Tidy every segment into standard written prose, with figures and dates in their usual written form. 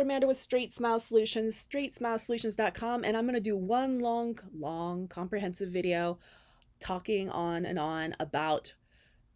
Amanda with Straightsmile Solutions, straightsmilesolutions.com, and I'm going to do one long, comprehensive video talking on and on about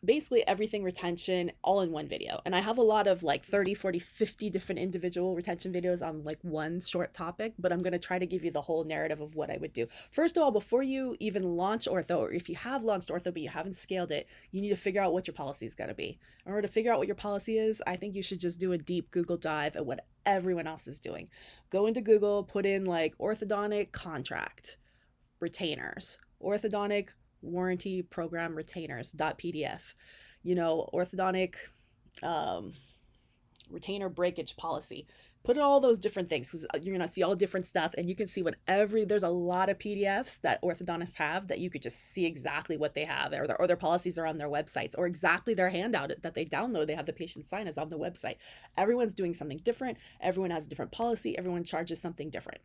basically everything retention all in one video. And I have a lot of like 30, 40, 50 different individual retention videos on like one short topic, but I'm going to try to give you the whole narrative of what I would do. First of all, before you even launch ortho, or if you have launched ortho but you haven't scaled it, you need to figure out what your policy is going to be. In order to figure out what your policy is, I think you should just do a deep Google dive at what everyone else is doing. Go into Google, put in like orthodontic contract retainers, orthodontic warranty program retainers.pdf, orthodontic retainer breakage policy. Put in all those different things because you're going to see all different stuff, and you can see there's a lot of PDFs that orthodontists have that you could just see exactly what they have, or their policies are on their websites, or exactly their handout that they download. They have the patient sign is on the website. Everyone's doing something different. Everyone has a different policy. Everyone charges something different.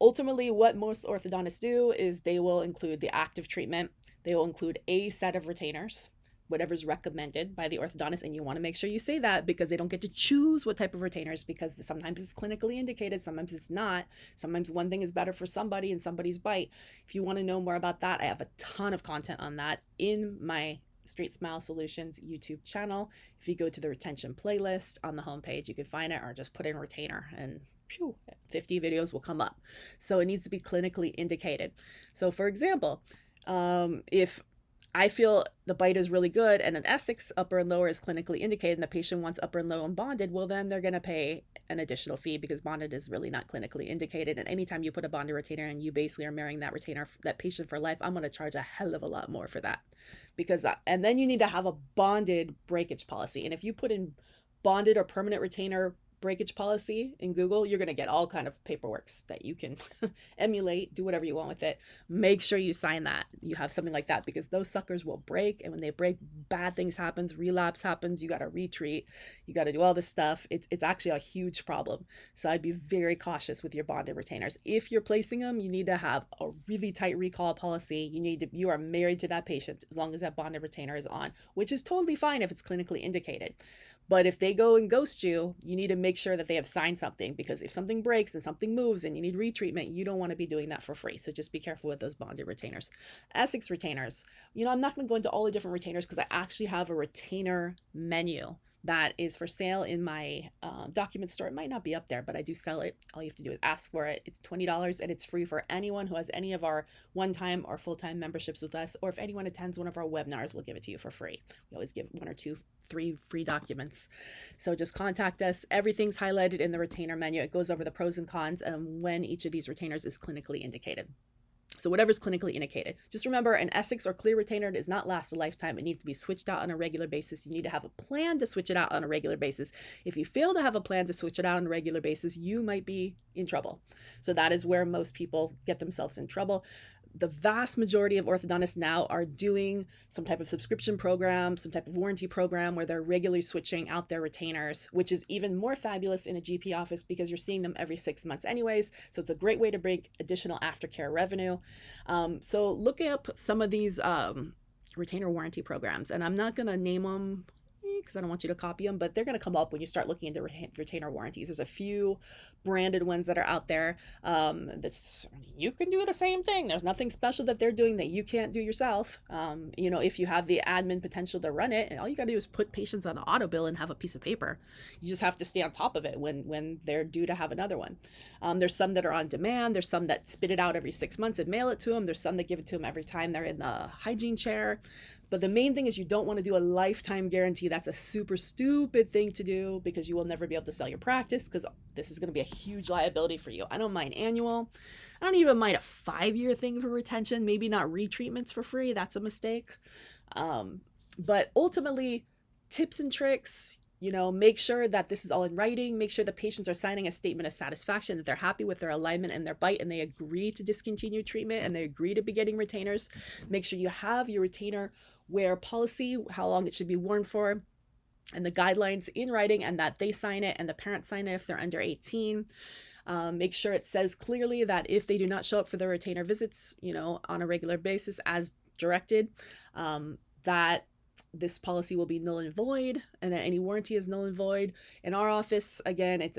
Ultimately, what most orthodontists do is they will include the active treatment. They will include a set of retainers, whatever's recommended by the orthodontist. And you want to make sure you say that because they don't get to choose what type of retainers, because sometimes it's clinically indicated, sometimes it's not. Sometimes one thing is better for somebody and somebody's bite. If you want to know more about that, I have a ton of content on that in my Straightsmile Solutions YouTube channel. If you go to the retention playlist on the homepage, you can find it, or just put in retainer and 50 videos will come up. So it needs to be clinically indicated. So for example, if I feel the bite is really good and an Essex upper and lower is clinically indicated and the patient wants upper and low and bonded, well, then they're going to pay an additional fee because bonded is really not clinically indicated. And anytime you put a bonded retainer and you basically are marrying that retainer, that patient for life, I'm going to charge a hell of a lot more for that. And then you need to have a bonded breakage policy. And if you put in bonded or permanent retainer breakage policy in Google, you're going to get all kind of paperworks that you can emulate, do whatever you want with it. Make sure you sign that. You have something like that, because those suckers will break. And when they break, bad things happens, relapse happens. You got to retreat. You got to do all this stuff. It's actually a huge problem. So I'd be very cautious with your bonded retainers. If you're placing them, you need to have a really tight recall policy. You are married to that patient as long as that bonded retainer is on, which is totally fine if it's clinically indicated. But if they go and ghost you, you need to make sure that they have signed something, because if something breaks and something moves and you need retreatment, you don't want to be doing that for free. So just be careful with those bonded retainers. Essex retainers. I'm not going to go into all the different retainers because I actually have a retainer menu that is for sale in my document store. It might not be up there, but I do sell it. All you have to do is ask for it. It's $20 and it's free for anyone who has any of our one-time or full-time memberships with us, or if anyone attends one of our webinars, we'll give it to you for free. We always give 1 or 2, 3 free documents. So just contact us. Everything's highlighted in the retainer menu. It goes over the pros and cons and when each of these retainers is clinically indicated. So whatever's clinically indicated. Just remember, an Essex or clear retainer does not last a lifetime. It needs to be switched out on a regular basis. You need to have a plan to switch it out on a regular basis. If you fail to have a plan to switch it out on a regular basis, you might be in trouble. So that is where most people get themselves in trouble. The vast majority of orthodontists now are doing some type of subscription program, some type of warranty program where they're regularly switching out their retainers, which is even more fabulous in a GP office because you're seeing them every 6 months anyways. So it's a great way to bring additional aftercare revenue. So look up some of these retainer warranty programs, and I'm not going to name them because I don't want you to copy them, but they're going to come up when you start looking into retainer warranties. There's a few branded ones that are out there. You can do the same thing. There's nothing special that they're doing that you can't do yourself. If you have the admin potential to run it, and all you got to do is put patients on an auto bill and have a piece of paper. You just have to stay on top of it when they're due to have another one. There's some that are on demand. There's some that spit it out every 6 months and mail it to them. There's some that give it to them every time they're in the hygiene chair. But the main thing is you don't want to do a lifetime guarantee. That's a super stupid thing to do because you will never be able to sell your practice, because this is going to be a huge liability for you. I don't mind annual. I don't even mind a 5-year thing for retention. Maybe not retreatments for free. That's a mistake. But ultimately, tips and tricks, make sure that this is all in writing. Make sure the patients are signing a statement of satisfaction, that they're happy with their alignment and their bite, and they agree to discontinue treatment, and they agree to be getting retainers. Make sure you have your retainer wear policy, how long it should be worn for, and the guidelines in writing, and that they sign it and the parents sign it if they're under 18. Make sure it says clearly that if they do not show up for their retainer visits, on a regular basis as directed, that this policy will be null and void, and that any warranty is null and void. In our office, again, it's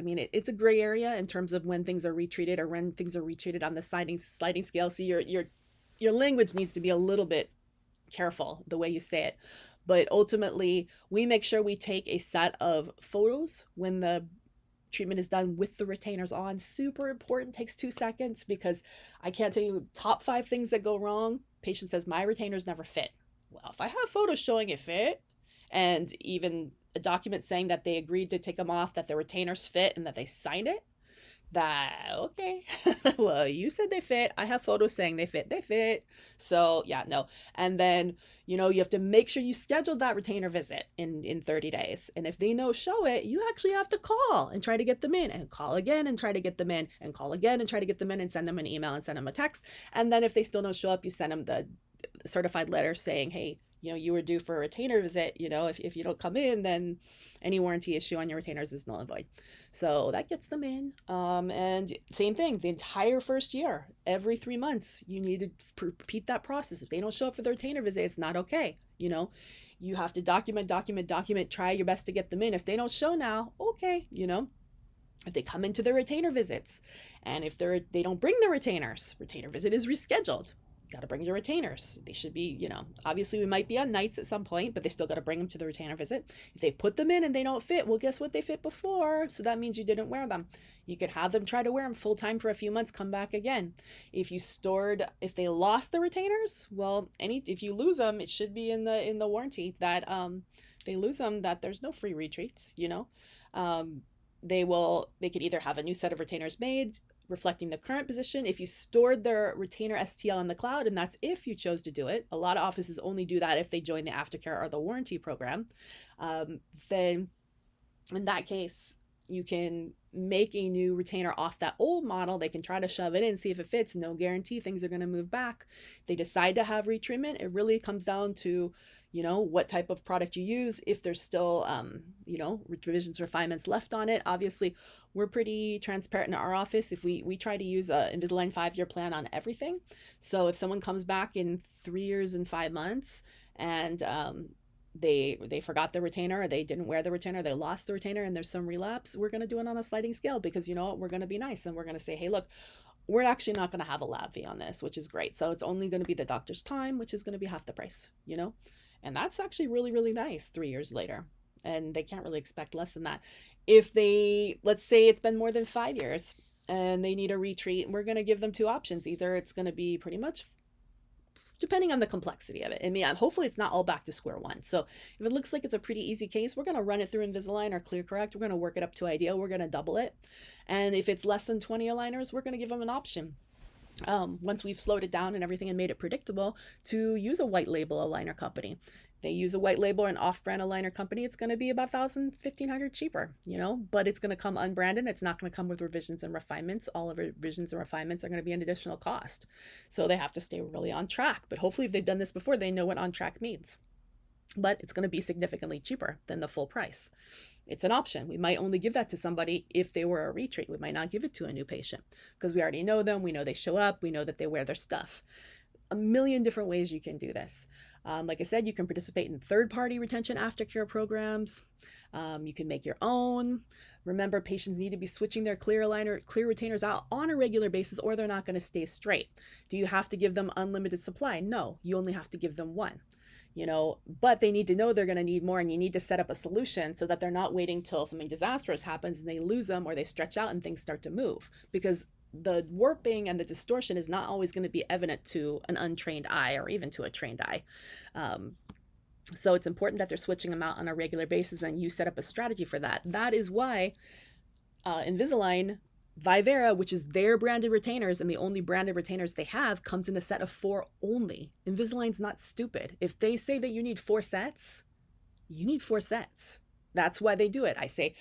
a gray area in terms of when things are retreated or when things are retreated on the sliding scale. So your language needs to be a little bit careful the way you say it. But ultimately, we make sure we take a set of photos when the treatment is done with the retainers on. Super important, takes 2 seconds, because I can't tell you top 5 things that go wrong. Patient says, my retainers never fit. Well, if I have photos showing it fit, and even a document saying that they agreed to take them off, that the retainers fit, and that they signed it, that, okay, well, you said they fit. I have photos saying they fit. So yeah, no. And then, you have to make sure you schedule that retainer visit in 30 days. And if they no show it, you actually have to call and try to get them in, and call again and try to get them in, and call again and try to get them in, and send them an email and send them a text. And then if they still don't show up, you send them the certified letter saying, hey, you were due for a retainer visit. If you don't come in, then any warranty issue on your retainers is null and void. So that gets them in. And same thing, the entire first year, every 3 months, you need to repeat that process. If they don't show up for the retainer visit, it's not okay. You have to document, try your best to get them in. If they don't show now, okay, if they come into the retainer visits, and if they don't bring the retainers, retainer visit is rescheduled. Got to bring your retainers. They should be, obviously we might be on nights at some point, but they still got to bring them to the retainer visit. If they put them in and they don't fit, well, guess what? They fit before. So that means you didn't wear them. You could have them try to wear them full time for a few months, come back again. If they lost the retainers, well, if you lose them, it should be in the warranty that they lose them, that there's no free retreats, they could either have a new set of retainers made, reflecting the current position. If you stored their retainer STL in the cloud, and that's if you chose to do it, a lot of offices only do that if they join the aftercare or the warranty program, then in that case, you can make a new retainer off that old model. They can try to shove it in, see if it fits. No guarantee things are going to move back. If they decide to have retreatment, it really comes down to what type of product you use, if there's still, revisions, refinements left on it. Obviously, we're pretty transparent in our office. If we try to use a Invisalign 5-year plan on everything. So if someone comes back in 3 years and 5 months and they forgot the retainer, or they didn't wear the retainer, they lost the retainer, and there's some relapse, we're going to do it on a sliding scale, because we're going to be nice, and we're going to say, hey, look, we're actually not going to have a lab fee on this, which is great. So it's only going to be the doctor's time, which is going to be half the price, and that's actually really, really nice 3 years later. And they can't really expect less than that. If let's say it's been more than 5 years and they need a retreat, we're going to give them 2 options. Either it's going to be pretty much, depending on the complexity of it. Hopefully it's not all back to square one. So if it looks like it's a pretty easy case, we're going to run it through Invisalign or ClearCorrect. We're going to work it up to ideal. We're going to double it. And if it's less than 20 aligners, we're going to give them an option. Once we've slowed it down and everything and made it predictable, to use a white label aligner company. They use a white label or an off-brand aligner company, it's going to be about $1,000, $1,500 cheaper, but it's going to come unbranded. It's not going to come with revisions and refinements. All of revisions and refinements are going to be an additional cost. So they have to stay really on track. But hopefully if they've done this before, they know what on track means. But it's going to be significantly cheaper than the full price. It's an option. We might only give that to somebody if they were a retreat. We might not give it to a new patient because we already know them. We know they show up. We know that they wear their stuff. A million different ways you can do this. Like I said, you can participate in third-party retention aftercare programs. You can make your own. Remember, patients need to be switching their clear retainers out on a regular basis, or they're not going to stay straight. Do you have to give them unlimited supply? No, you only have to give them one. But they need to know they're going to need more, and you need to set up a solution so that they're not waiting till something disastrous happens and they lose them, or they stretch out and things start to move, because the warping and the distortion is not always going to be evident to an untrained eye or even to a trained eye. So it's important that they're switching them out on a regular basis, and you set up a strategy for that. That is why Invisalign Vivera, which is their branded retainers and the only branded retainers they have, comes in a set of 4 only. Invisalign's not stupid. If they say that you need 4 sets, you need 4 sets. That's why they do it. I say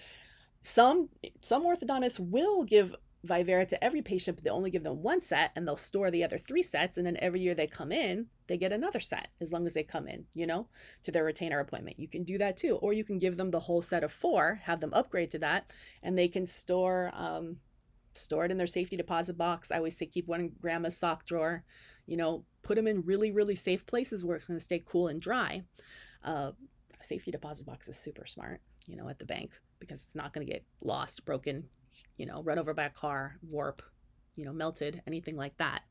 some orthodontists will give Vivera to every patient, but they only give them 1 set, and they'll store the other 3 sets, and then every year they come in, they get another set as long as they come in, to their retainer appointment. You can do that too. Or you can give them the whole set of 4, have them upgrade to that, and they can store it in their safety deposit box. I always say keep one in grandma's sock drawer, put them in really, really safe places where it's going to stay cool and dry. Uh, Safety deposit box is super smart, at the bank, because it's not going to get lost, broken, run over by a car, warp, melted, anything like that.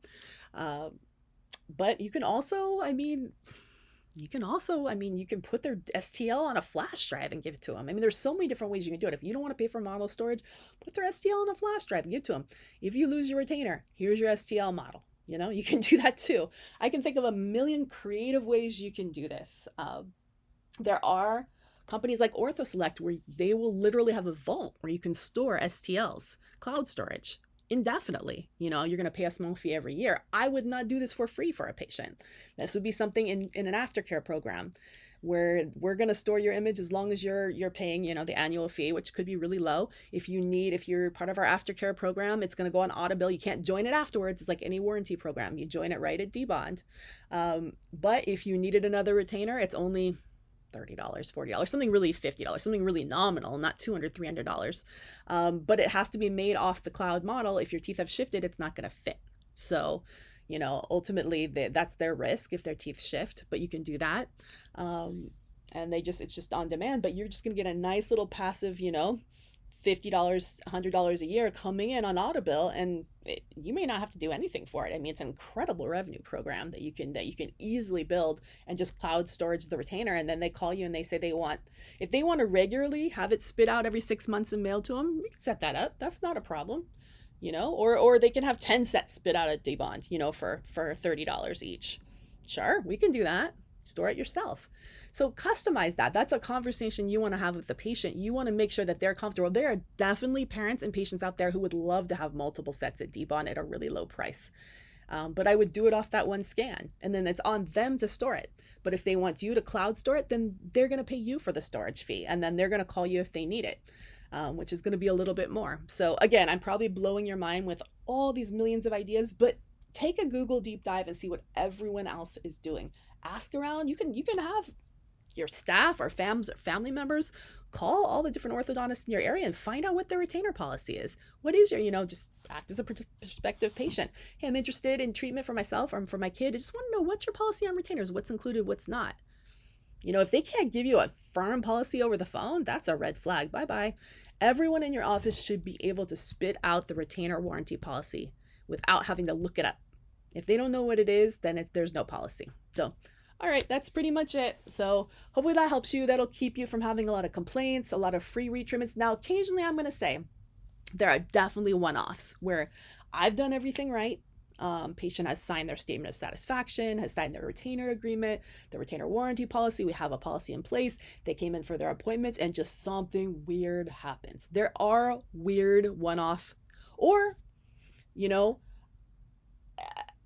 But you can also, you can put their STL on a flash drive and give it to them. There's so many different ways you can do it. If you don't want to pay for model storage, put their STL on a flash drive and give it to them. If you lose your retainer, here's your STL model. You can do that too. I can think of a million creative ways you can do this. There are companies like Ortho Select where they will literally have a vault where you can store STLs, cloud storage, indefinitely. You're going to pay a small fee every year. I would not do this for free for a patient. This would be something in an aftercare program where we're going to store your image as long as you're paying, the annual fee, which could be really low. If you're part of our aftercare program, it's going to go on auto bill. You can't join it afterwards. It's like any warranty program. You join it right at debond. But if you needed another retainer, it's only $30, $40, something really $50, something really nominal, not $200, $300. But it has to be made off the cloud model. If your teeth have shifted, it's not going to fit. So, ultimately that's their risk if their teeth shift, but you can do that. And it's just on demand, but you're just going to get a nice little passive, $50, $100 a year coming in on auto bill, and you may not have to do anything for it. It's an incredible revenue program that you can easily build and just cloud storage the retainer. And then they call you and they say if they want to regularly have it spit out every 6 months and mailed to them, we can set that up. That's not a problem, or they can have 10 sets spit out at debond, for $30 each. Sure, we can do that. Store it yourself. So customize that. That's a conversation you want to have with the patient. You want to make sure that they're comfortable. There are definitely parents and patients out there who would love to have multiple sets at debond at a really low price. But I would do it off that one scan, and then it's on them to store it. But if they want you to cloud store it, then they're going to pay you for the storage fee, and then they're going to call you if they need it, which is going to be a little bit more. So again, I'm probably blowing your mind with all these millions of ideas, but take a Google deep dive and see what everyone else is doing. Ask around. You can have your staff or family members call all the different orthodontists in your area and find out what their retainer policy is. What is your, just act as a prospective patient. Hey, I'm interested in treatment for myself or for my kid. I just want to know, what's your policy on retainers? What's included, what's not? If they can't give you a firm policy over the phone, that's a red flag. Bye-bye. Everyone in your office should be able to spit out the retainer warranty policy without having to look it up. If they don't know what it is, then there's no policy. So, all right, that's pretty much it. So hopefully that helps you. That'll keep you from having a lot of complaints, a lot of free retreatments. Now, occasionally I'm going to say there are definitely one-offs where I've done everything right. Patient has signed their statement of satisfaction, has signed their retainer agreement, the retainer warranty policy. We have a policy in place. They came in for their appointments and just something weird happens. There are weird one-off, or,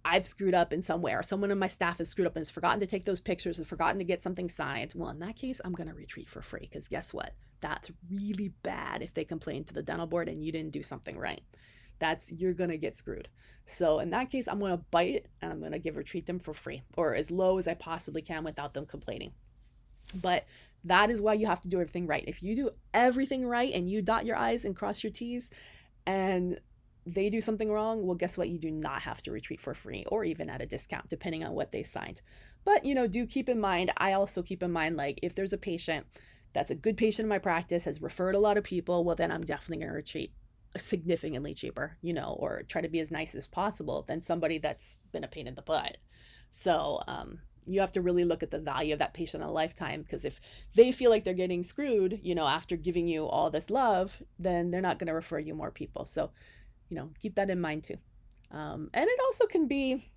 I've screwed up in some way, or someone in my staff has screwed up and has forgotten to take those pictures and forgotten to get something signed. Well, in that case, I'm going to retreat for free, because guess what? That's really bad if they complain to the dental board and you didn't do something right. You're going to get screwed. So in that case, I'm going to bite and I'm going to retreat them for free, or as low as I possibly can without them complaining. But that is why you have to do everything right. If you do everything right and you dot your I's and cross your T's and they do something wrong, well, guess what? You do not have to retreat for free or even at a discount, depending on what they signed. But, do keep in mind, I also keep in mind, like, if there's a patient that's a good patient in my practice, has referred a lot of people, well, then I'm definitely going to retreat significantly cheaper, or try to be as nice as possible than somebody that's been a pain in the butt. So, you have to really look at the value of that patient in a lifetime, because if they feel like they're getting screwed, after giving you all this love, then they're not going to refer you more people. So, keep that in mind too. And it also can be,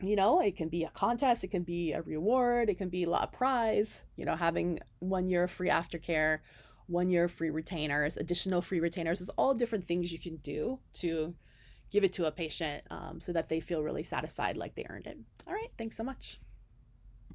it can be a contest, it can be a reward, it can be a prize, having 1 year free aftercare, 1 year free retainers, additional free retainers. There's all different things you can do to give it to a patient so that they feel really satisfied, like they earned it. All right, thanks so much.